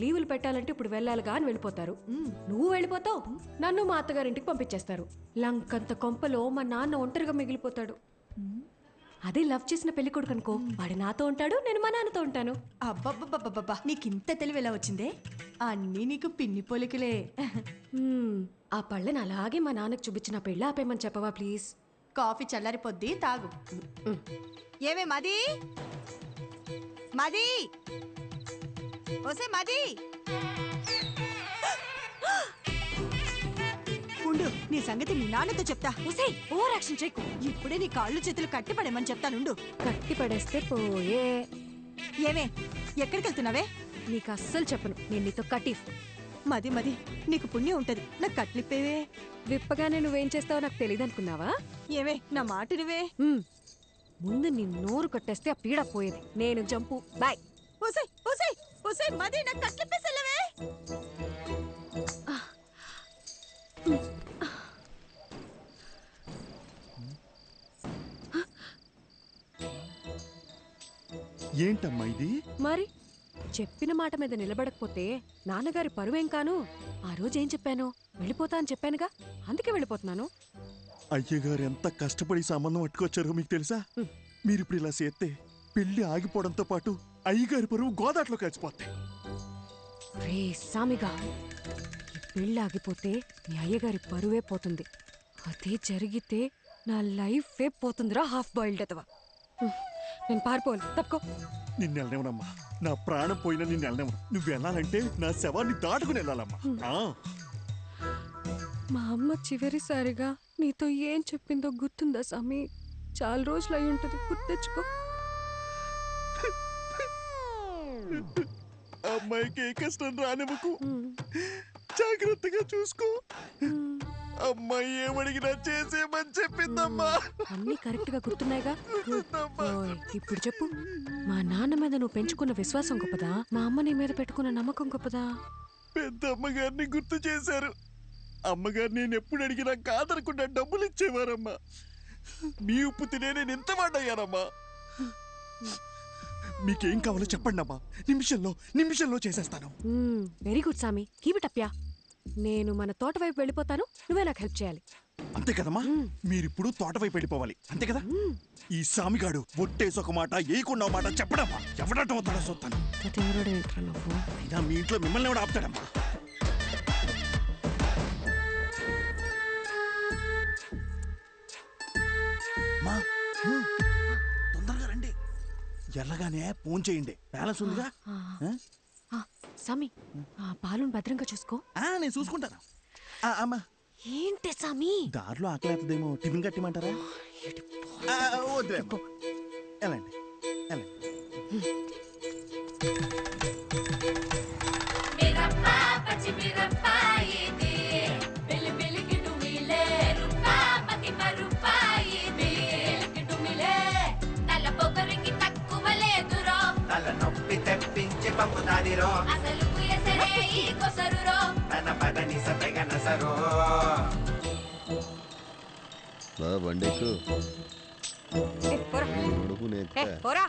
లీవులు పెట్టాలంటే ఇప్పుడు వెళ్ళాలిగా అని వెళ్ళిపోతారు. నువ్వు వెళ్ళిపోతావు, నన్ను మా అత్తగారింటికి పంపించేస్తారు. లంకంత కొంపలో మా నాన్న ఒంటరిగా మిగిలిపోతాడు. అదే లవ్ చేసిన పెళ్లి కొడుకు అనుకో, వాడు నాతో ఉంటాడు, నేను మా నాన్నతో ఉంటాను. అబ్బబ్బబ్బబ్బబ్బా, నీకింత తెలివి ఎలా వచ్చిందే? అన్నీ నీకు పిన్ని పోలికలే. ఆ పళ్ళని అలాగే మా నాన్నకు చూపించిన పెళ్ళి ఆపేయమని చెప్పవా ప్లీజ్? కాఫీ చల్లారిపోద్ది, తాగు. ఏమే మది మది, ఓసే మది, ఉండు, నీ సంగతి మీ నాన్నతో చెప్తా. ఒసే ఓవర్ యాక్షన్ చేయకు. ఇప్పుడే నీ కాళ్ళు చేతులు కట్టి పడేమని చెప్తానుండు. కట్టి పడేస్తే పోయే. ఏమే, ఎక్కడికి వెళ్తున్నావే? నీకు అస్సలు చెప్పను, నేను నీతో కటీఫ్. మది మది, నీకు పుణ్యం ఉంటది, నాకు కట్లిప్పేవే. విప్పగానే నువ్వేం చేస్తావో నాకు తెలియదు అనుకున్నావా? ఏమే, నా మాట నువ్వే. ముందు నీ నోరు కట్టేస్తే ఆ పీడ పోయేది. నేను జంపు, బాయ్. ఓసే ఓసే ఓసే మది, నాకు కట్లిప్పేసెళ్ళవే. ఏంటమ్మా ఇది? మరి చెప్పిన మాట మీద నిలబడకపోతే నాన్నగారి పరువేం కాను? ఆ రోజు ఏం చెప్పాను? వెళ్ళిపోతా అని చెప్పానుగా, అందుకే వెళ్ళిపోతున్నాను. అయ్యగారు ఎంత కష్టపడి సంబంధం పట్టుకొచ్చారో మీకు తెలుసా? మీరిప్పుడు ఇలా చేస్తే పెళ్లి ఆగిపోవడంతో పాటు అయ్యగారి పరువు గోదాట్లో కలిసిపోతాయి. రే సామిగా, ఈ పెళ్ళి ఆగిపోతే మీ అయ్యగారి పరువే పోతుంది. అదే జరిగితే నా లైఫే పోతుందిరా, హాఫ్ బాయిల్డ్ అదవా. నేను పారిపోవాలి, తప్పుకో. నిన్ను వెళ్ళనివ్వనమ్మా, నా ప్రాణం పోయినా నిన్ను వెళ్ళనివ్వను. నువ్వు వెళ్ళాలంటే నా శవాన్ని దాటుకుని వెళ్ళాలమ్మా. మా అమ్మ చివరిసారిగా నీతో ఏం చెప్పిందో గుర్తుందా సామి? చాలా రోజులు అయి ఉంటుంది, గుర్తెచ్చుకో. అమ్మాయికి ఏ కష్టం రానివ్వకు, జాగ్రత్తగా చూసుకో. అమ్మాయి ఏమడిగినా చేసేమని చెప్పిందమ్మా. అన్నీ కరెక్ట్ గా గుర్తున్నాయిగా? ఓయ్, ఇప్పుడు చెప్పు, మా నాన్న మీద నువ్వు పెంచుకున్న విశ్వాసం గొప్పదా, మా అమ్మ నీ మీద పెట్టుకున్న నమ్మకం గొప్పదా? పెద్ద అమ్మగారిని గుర్తు చేశారు. అమ్మగారు నేను ఎప్పుడు అడిగినా కాదనకుండా డబ్బులు ఇచ్చేవారమ్మా. మీ ఉప్పు తినే నేను ఎంత వాడయ్యానమ్మా. మీకేం కావాలో చెప్పండి అమ్మా, నిమిషంలో చేసేస్తాను. వెరీ గుడ్ సామి, కీప్ ఇట్ అప్ యా. నేను మన తోట వైపు వెళ్ళిపోతాను, నువ్వే నాకు హెల్ప్ చేయాలి. అంతే కదమ్మా? మీరిప్పుడు తోట వైపు వెళ్ళిపోవాలి, అంతే కదా? ఈ సామిగాడు ఒట్టేసి ఒక మాట ఏయకుండా మాట చెప్పడమ్మా. ఎవడటం అవుతాడో చూస్తాను. అయినా మీ ఇంట్లో మిమ్మల్ని ఎవడు ఆపుతాడమ్మా? తొందరగా రండి, ఎల్లగానే ఫోన్ చేయండి, బ్యాలెన్స్ ఉందిగా. సామి, పాలను భద్రంగా చూసుకో. నేను చూసుకుంటాను. అమ్మా, ఏంటి సామి? దారిలో ఆకలేతదేమో, టిఫిన్ కట్టిమంటారా? వెళ్ళండి వెళ్ళండి. తెప్పించి పంపుతాదిరో, అసలు కుయసరే ఈ కొసరురో, తన పదని సతగనసరో. బండెక్కు పోరా.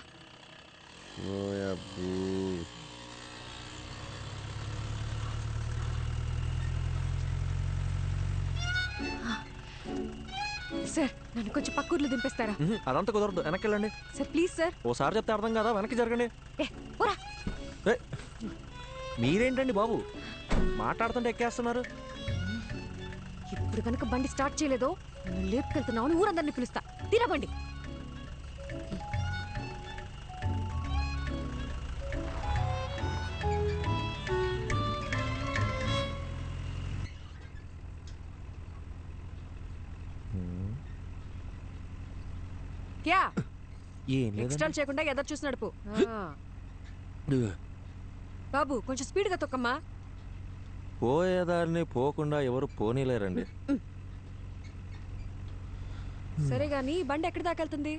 సార్, నన్ను కొంచెం పక్కూర్లో దింపేస్తారా? అదంతా కుదరదు, వెనక్కి వెళ్ళండి. Sir please sir. ఓసారి చెప్తే అర్థం కదా, వెనక్కి జరగండి. మీరేంటండి బాబు, మాట్లాడుతుంటే ఎక్కేస్తున్నారు. ఇప్పుడు కనుక బండి స్టార్ట్ చేయలేదో నన్ను లేపుకెళ్తున్నావు అని ఊరందరినీ పిలుస్తా. తిరగండి. క్యా ఎక్స్ట్రాల్ చేయకుండా ఎదురు చూసి నడుపు. బాబు కొంచెం స్పీడ్గా తొక్కమ్మా. పోయేదారిని పోకుండా ఎవరు పోనీలేరండి. సరే గాని బండి ఎక్కడి దాకా వెళ్తుంది?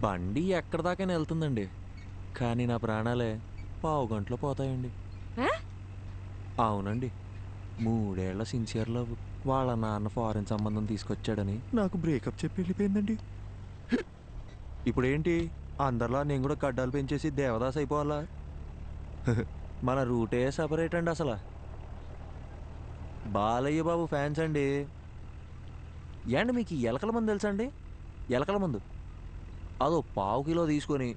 బండి ఎక్కడి దాకైనా వెళ్తుందండి, కానీ నా ప్రాణాలే పావు గంటలో పోతాయండి. అవునండి, 3 ఏళ్ల సిన్సియర్ లవ్, వాళ్ళ నాన్న ఫారెన్ సంబంధం తీసుకొచ్చాడని నాకు బ్రేకప్ చెప్పి వెళ్ళిపోయిందండి. ఇప్పుడేంటి అందరిలా నేను కూడా గడ్డాలు పెంచేసి దేవదాస్ అయిపోవాలా? మన రూటే సపరేట్ అండి అసలు. బాలయ్య బాబు ఫ్యాన్స్ అండి. ఏండి మీకు ఈ ఎలకల మందు తెలుసా అండి? ఎలకల మందు అదో 1/2 కిలో తీసుకొని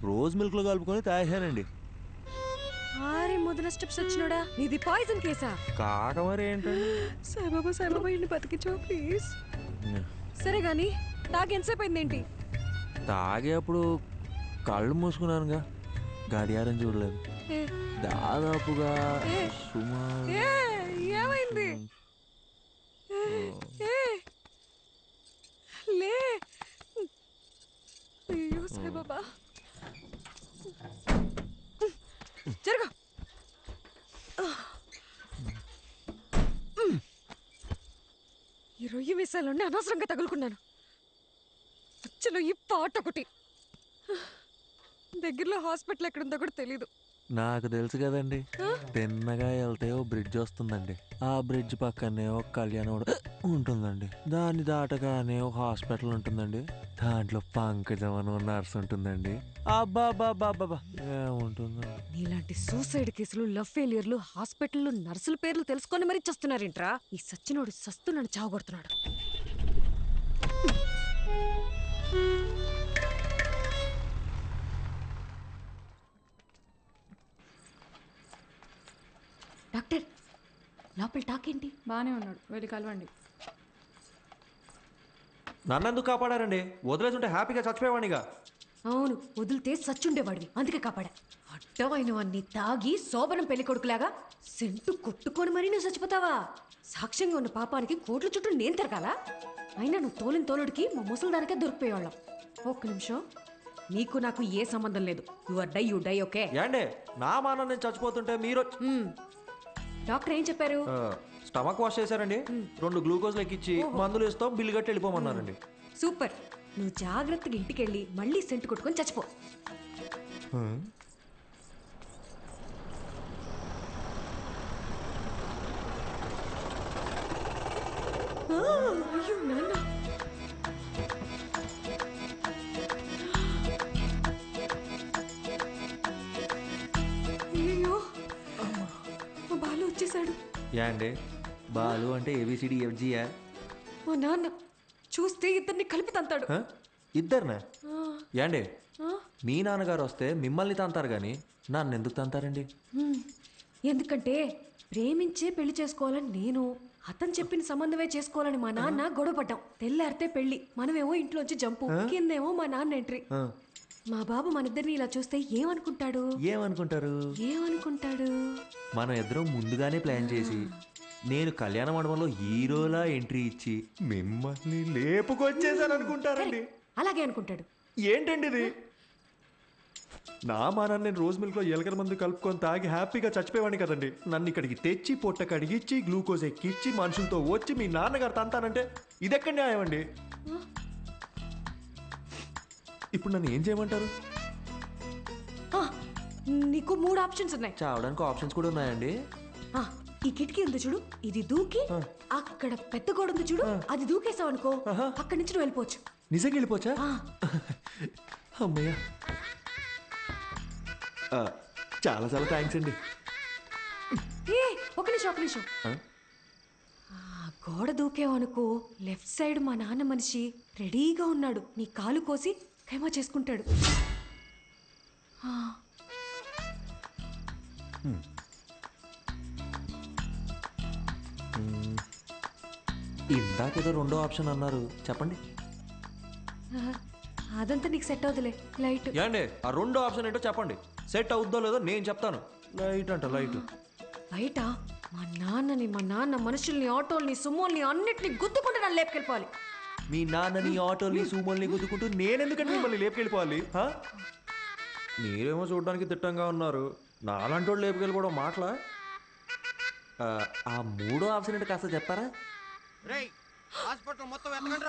రోజ్ మిల్క్లో కలుపుకొని తాగానండి. ఆరే ముదన స్టెప్స్ వచ్చినోడా, నీది పాయిజన్ కేసా? కాక మరి ఏంటండి? సాయిబాబా ఇన్ని బతికించో ప్లీజ్. సరే గాని తాగి ఎంతసేపు అయిందేంటి? తాగేప్పుడు కళ్ళు మూసుకున్నానుగా, గడియారం చూడలేదు. ఏ, దాదాపుగా ఏ, సుమారు ఏ, ఏమైంది? ఏ, లే. అయ్యో సాయిబాబా, జరగ. ఈ రొయ్యి మీసాలోనే అనవసరంగా తగులుకున్నాను. అచ్చలో ఈ పాట ఒకటి. దగ్గరలో హాస్పిటల్ ఎక్కడుందో కూడా తెలీదు. నాకు తెలుసు కదండి. తిన్నగా వెళ్తే ఓ బ్రిడ్జ్ వస్తుందండి. ఆ బ్రిడ్జ్ పక్కనే ఒక కళ్యాణం ఉంటుందండి. దాన్ని దాటగానే ఒక హాస్పిటల్ ఉంటుందండి. దాంట్లో పంకజం అని ఒక నర్స్ ఉంటుందండి. అబ్బాబ్బాబ్బాబ్బా ఏముంటుందండి. నీలాంటి సూసైడ్ కేసులు, లవ్ ఫెయిలియర్లు, హాస్పిటల్లో నర్సుల పేర్లు తెలుసుకొని మరీ చస్తున్నారేంట్రా? ఈ సచ్చినోడు సస్తు నన్ను చావగొడుతున్నాడు. డాక్టర్, లోపల టాకేంటి? బాగానే ఉన్నాడు, వెళ్ళి కలవండి. నన్నెందుకు కాపాడారండి? వదిలేసుంటే హ్యాపీగా చచ్చిపోయేవాడిగా. అవును, వదిలితే సచ్చుండేవాడివి, అందుకే కాపాడా. అడ్డమైనవన్నీ తాగి శోభనం పెళ్లి కొడుకులాగా సెంటు కొట్టుకొని మరీ నువ్వు చచ్చిపోతావా? సాక్ష్యంగా ఉన్న పాపానికి కోట్ల చుట్టూ నేను తిరగాల? అయినా నువ్వు తోలిన తోలుడికి మా ముసలిదానికే దొరికిపోయేవాళ్ళం. ఒక్క నిమిషం, నీకు నాకు ఏ సంబంధం లేదు. You die okay? ఏండే నా మాన నేను చచ్చిపోతుంటే మీరు డాక్టర్ ఏం చెప్పారు? స్టమక్ వాష్ చేశారండి. 2 గ్లూకోజ్ ఎక్కిచ్చి మందులు ఇస్తాం, బిల్లు కట్టి వెళ్ళిపోమన్నారండి. సూపర్. నువ్వు జాగ్రత్తగా ఇంటికెళ్ళి మళ్ళీ సెంటు కొట్టుకొని చచ్చిపో. అయ్యో నాన్న, అయ్యో మా బాలు వచ్చేసాడు. ఏండి బాలు అంటే ఏబిసిడి ఎఫ్జియా? మా నాన్న చూస్తే ఇద్దరిని కలిపి తంతాడు. ఇద్దరినా? ఏండి మీ నాన్నగారు వస్తే మిమ్మల్ని తంతారు కానీ నన్ను ఎందుకు తంతారండి? ఎందుకంటే ప్రేమించే పెళ్లి చేసుకోవాలని నేను, అతను చెప్పిన సంబంధమే చేసుకోవాలని మా నాన్న గొడవపడ్డాం. తెల్లారితే పెళ్లి, మనమేమో ఇంట్లోంచి జంపు, కిందేమో మా నాన్న ఎంట్రీ. మా బాబు మన ఇద్దరిని ఇలా చూస్తే ఏమనుకుంటాడు? ఏమనుకుంటాడు? మనం ఇద్దరం ముందుగానే ప్లాన్ చేసి నేను కళ్యాణ మండపంలో హీరోలా ఎంట్రీ ఇచ్చి మిమ్మల్ని లేపుకొచ్చేసాను అనుకుంటారండి. అలాగే అనుకుంటాడు. ఏంటండి ఇది? నా మానాన్ని నేను రోజ్ మిల్క్లో ఎలకల మందు కలుపుకొని తాగి హ్యాపీగా చచ్చిపోయేవాడిని కదండి. నన్ను ఇక్కడికి తెచ్చి పొట్ట కడిగిచ్చి గ్లూకోజ్ ఎక్కిచ్చి మనుషులతో వచ్చి మీ నాన్నగారు తంతానంటే ఇదెక్కడ న్యాయం అండి? ఇప్పుడు నన్ను ఏం చేయమంటారు? నీకు 3 ఆప్షన్స్ ఉన్నాయి. చావడానికి ఆప్షన్స్ కూడా ఉన్నాయండి? ఈ కిటికీ ఉంది చూడు, ఇది దూకి అక్కడ పెద్ద గోడ ఉంది చూడు, అది దూకేసావు అనుకో, అక్కడి నుంచి నువ్వు వెళ్ళిపోవచ్చు. నిజంగా వెళ్ళిపోవచ్చా? అమ్మయ్య, చాలా చాలా థ్యాంక్స్ అండి. ఒక నిమిషం. గోడ దూకేవనుకో, లెఫ్ట్ సైడ్ మా నాన్న మనిషి రెడీగా ఉన్నాడు. నీ కాలు కోసి ఖైమా చేసుకుంటాడు. ఇందాకేదో 2వ ఆప్షన్ అన్నారు, చెప్పండి. అదంతా నీకు సెట్ అవుతులే. లైట్ ఏండి ఆ 2వ ఆప్షన్ ఏంటో చెప్పండి. సెట్ అవుద్దో లేదో నేను చెప్తాను. లైట్ అంట, లైట్. బయట మా నాన్న మనుషుల్ని, ఆటోల్ని, సుమోల్ని అన్నిటిని గుద్దుకుంటే నన్ను లేపుకెళ్ళిపోవాలి. మీ నాన్నని, ఆటోల్ని, సూమోల్ని గుద్దుకుంటూ నేనెందుకంటే మిమ్మల్ని లేపుకెళ్ళిపోవాలి? మీరేమో చూడడానికి తిట్టంగా ఉన్నారు, నాలాంటి వాళ్ళు లేపుకెళ్ళిపోవడం మాటలా? ఆ 3వ ఆప్షన్ ఏంటో కాస్త చెప్తారా? హాస్పిటల్ మొత్తం ఎత్తకండి.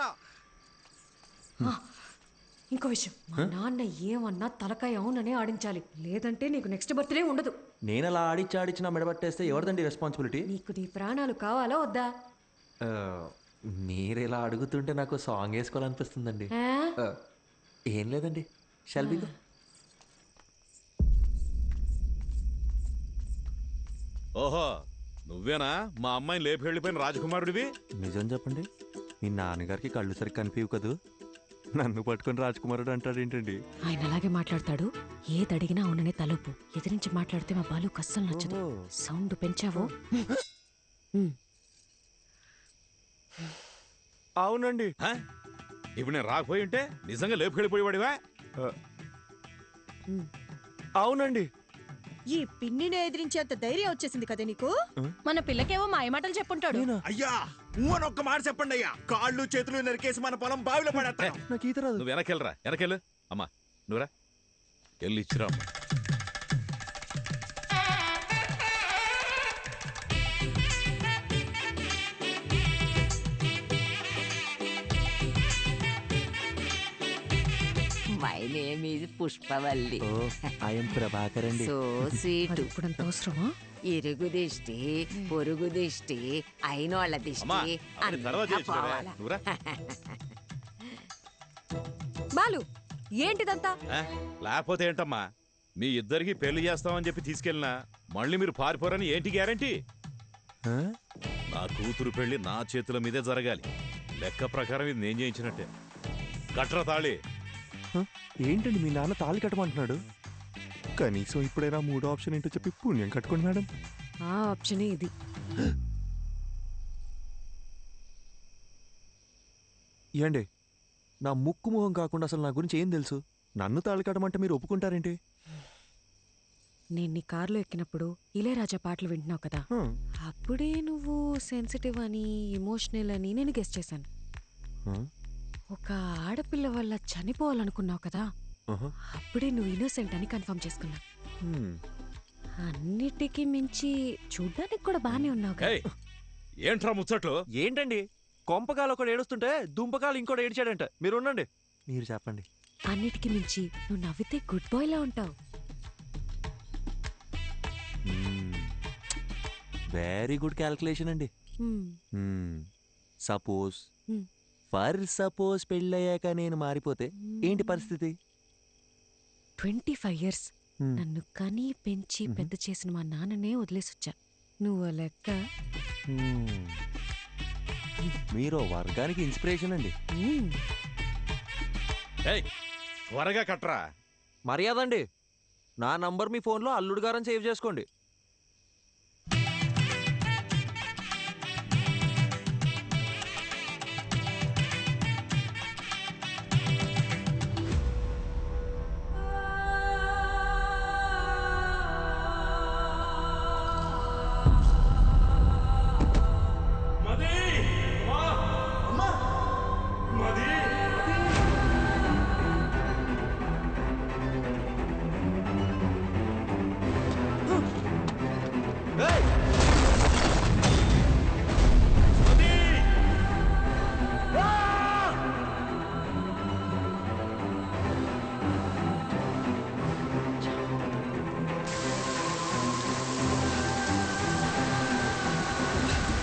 ఇంకో విషయం, మా నాన్న ఏమన్నా తలకాయ అవుననే ఆడించాలి, లేదంటే నీకు నెక్స్ట్ బర్త్డే ఉండదు. నేను అలా ఆడిచ్చి నా మెడబట్టేస్తే ఎవరిదండి రెస్పాన్సిబిలిటీ? నీకు నీ ప్రాణాలు కావాలా వద్దా? మీరు ఇలా అడుగుతుంటే నాకు సాంగ్ వేసుకోవాలనిపిస్తుందండి. ఏం లేదండి, షల్బీగా. ఓహో నువ్వేనా మా అమ్మాయిని లేపి వెళ్ళిపోయిన రాజకుమారుడివి? నిజం చెప్పండి, మీ నాన్నగారికి కళ్ళు సరిగ్గా కనిపించవు కదూ, నన్ను పట్టుకొని రాజకుమారుడు అంటాడు ఏంటండి? ఆయన అలాగే మాట్లాడతాడు. ఏది అడిగినా అవుననే తలుపు. ఎదిరించి మాట్లాడితే మా బాలు అస్సలు నచ్చదు. సౌండ్ పెంచావో. అవునండి. ఆ? ఇప్పుడు నేను రాకపోయి ఉంటే నిజంగా లేపు వెళ్ళిపోయేవాడివా? అవునండి. ఈ పిన్నిని ఎదిరించేంత ధైర్యం వచ్చేసింది కదా నీకు. మన పిల్లకేవో మాయమాటలు చెప్పుంటాడు. అయ్యా అని ఒక్క మాట చెప్పండి అయ్యా, కాళ్ళు చేతులు నరికేసి మన పొలం బావిలో పడేస్తాం. నాకు ఈత రాదు. నువ్వు వెనకెళ్ళరా, వెనకెళ్ళు. అమ్మా నువ్వురా, వెళ్ళి ఇచ్చిరా అమ్మా. My name is Pushpavalli. Oh I'm Prabhakar అండి. So sweet. ఇప్పుడంత అవసరమా? ఇరుగు దిష్టి, పొరుగు దిష్టి, అయినోళ్ళ అమ్మా దిష్టి అవన్నీ తర్వాత అంతా చేయొచ్చురా. పోవాలా. నువ్వురా. బాలు ఏంటిదంతా? ఆ? లేకపోతే ఏంటమ్మా, మీ ఇద్దరికి పెళ్లి చేస్తామని చెప్పి తీసుకెళ్ళినా మళ్ళీ మీరు పారిపోరని ఏంటి గ్యారంటీ? ఆ? నా కూతురు పెళ్లి నా చేతుల మీదే జరగాలి. లెక్క ప్రకారం ఇది నేను చేయించినట్టే. కట్ర తాళి. హ? ఏంటండి మీ నాన్న తాళి కట్టమంటున్నాడు? కనీసం ఇప్పుడైనా మూడో ఆప్షన్ ఏంటో చెప్పి పుణ్యం కట్టుకోండి మేడం. ఆ ఆప్షనే ఇది. ఏండి నా ముక్కు మొహం కాకుండా అసలు నా గురించి ఏం తెలుసు? నన్ను తాళి కట్టమంటే మీరు ఒప్పుకుంటారేంటి? నేను నీ కార్లో ఎక్కినప్పుడు ఇళయరాజా పాటలు వింటున్నావు కదా, హ. అప్పుడే నువ్వు సెన్సిటివ్ అని, ఎమోషనల్ అని నేను గెస్ చేశాను. హ? ఒక ఆడపిల్ల వల్ల చనిపోవాలనుకున్నావు కదా, ఆహా. అప్పుడే నువ్వు ఇన్నోసెంట్ అని కన్ఫర్మ్ చేసుకున్నా. హ్మ్. అన్నిటికీ మించి చూడ్డానికి కూడా బానే ఉన్నావు కదా. ఏయ్, ఏంట్రా ముచ్చట్లు? ఏంటండి కొంపకాలు ఒకడు ఏడుస్తుంటే దుంపకాలు ఇంకోటి ఏడిచాడంట. మీరు ఉండండి, మీరు చెప్పండి. అన్నిటికీ మించి నువ్వు నవ్వితే గుడ్ బాయ్ లా ఉంటావు. వెరీ గుడ్ క్యాల్కులేషన్ అండి. Suppose Hmm. సపోజ్ పెళ్ళయ్యాక నేను మారిపోతే ఏంటి పరిస్థితి? 25 years నన్ను కనీ పెంచి పెద్ద చేసిన మా నాన్ననే వదిలేసొచ్చా. నువ్వు ఆ లెక్క. మీరు వర్గానికి ఇన్స్పిరేషన్ అండి. ఏయ్, త్వరగా కట్రా. మర్యాద అండి, నా నంబర్ మీ ఫోన్లో అల్లుడు గారని సేవ్ చేసుకోండి.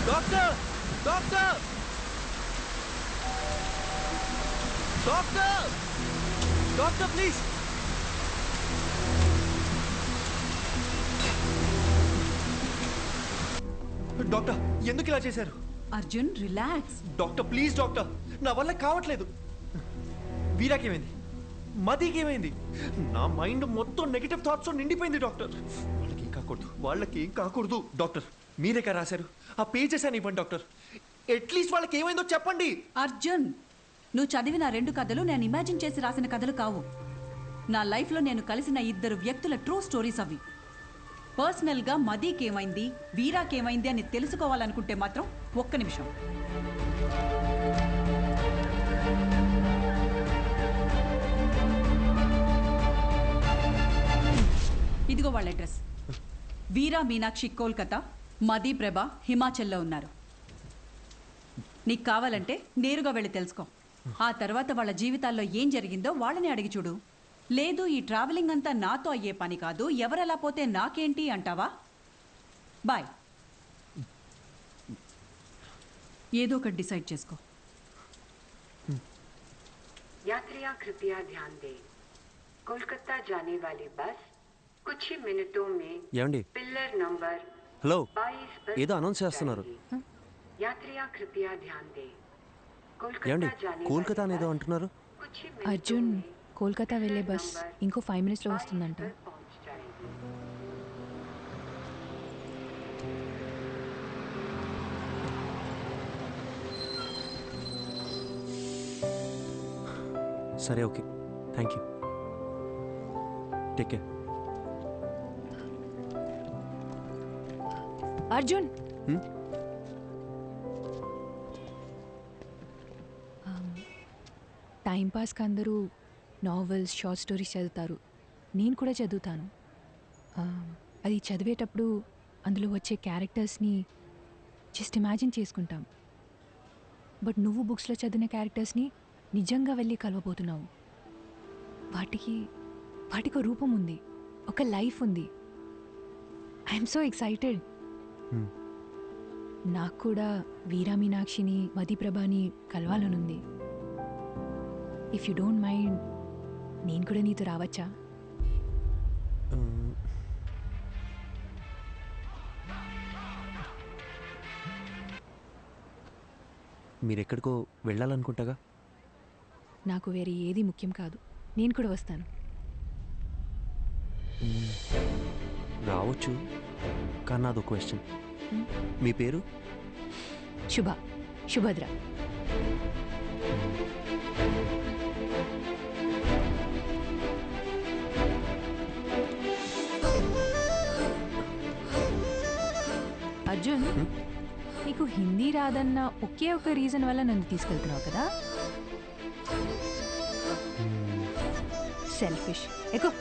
Doctor doctor doctor doctor please. Doctor ఎందుకు ఇలా చేశారు? Arjun relax. Doctor please doctor, నా వల్ల కావట్లేదు. వీరాకేమైంది? మదికేమైంది? నా మైండ్ మొత్తం నెగిటివ్ థాట్స్ నిండిపోయింది డాక్టర్. వాళ్ళకి ఏం కాకూడదు డాక్టర్. మీరేకా రాశారు ఆ పేజెస్ అని ఇవ్వండి డాక్టర్. అట్లీస్ట్ వాళ్ళకి ఏమైందో చెప్పండి. అర్జున్, నువ్వు చదివిన 2 కథలు నేను ఇమాజిన్ చేసి రాసిన కథలు కావు. నా లైఫ్లో నేను కలిసిన 2 వ్యక్తుల ట్రూ స్టోరీస్ అవి. పర్సనల్గా మదీకేమైంది, వీరాకేమైంది అని తెలుసుకోవాలనుకుంటే మాత్రం ఒక్క నిమిషం. ఇదిగో వాళ్ళ అడ్రస్. వీరా మీనాక్షి కోల్కతా, మదీ ప్రభ హిమాచల్లో ఉన్నారు. నీకు కావాలంటే నేరుగా వెళ్ళి తెలుసుకో. ఆ తర్వాత వాళ్ళ జీవితాల్లో ఏం జరిగిందో వాళ్ళని అడిగి చూడు. లేదు ఈ ట్రావెలింగ్ అంతా నాతో అయ్యే పని కాదు, ఎవరెలా పోతే నాకేంటి అంటావా? బాయ్. ఏదో ఒకటి డిసైడ్ చేసుకో. यात्रियां कृपया ध्यान दें, कोलकाता जाने वाली बस कुछ ही मिनटों में ఏమండి पिलर नंबर హలో 22 पर ఏదో అనౌన్స్ చేస్తున్నారు यात्रियां कृपया ध्यान दें ఏమండి कोलकाता जाने కోల్కతా वाली అనేదో बस అంటున్నారు कुछ ही मिनटों అర్జున్ में కోల్కతా వెళ్ళే బస్ ఇంకో 5 మినిట్స్లో 22 వస్తుందంట. पर पहुंच जाएगी। సరే okay thank you take care Arjun టైంపాస్కి అందరూ నావెల్స్ షార్ట్ స్టోరీస్ చదువుతారు, నేను కూడా చదువుతాను. అది చదివేటప్పుడు అందులో వచ్చే క్యారెక్టర్స్ని జస్ట్ ఇమాజిన్ చేసుకుంటాం. బట్ నువ్వు బుక్స్లో చదివిన క్యారెక్టర్స్ని నిజంగా వెళ్ళి కలవబోతున్నావు. వాటికి ఒక రూపం ఉంది, ఒక లైఫ్ ఉంది. I'm so excited. నాకు కూడా వీరా మీనాక్షిని, మదిప్రభని కలవాలనుంది. ఇఫ్ యూ డోంట్ మైండ్ నేను కూడా నీతో రావచ్చా? మీరెక్కడికో వెళ్ళాలనుకుంటాగా. నాకు వేరే ఏది ముఖ్యం కాదు, నేను కూడా వస్తాను. రావచ్చు, కానీ నాదో క్వశ్చన్. మీ పేరు? శుభద్ర. అర్జున్, నీకు హిందీ రాదన్న ఒకే ఒక రీజన్ వల్ల నన్ను తీసుకెళ్తున్నావు కదా? సెల్ఫిష్. ఎక్కువ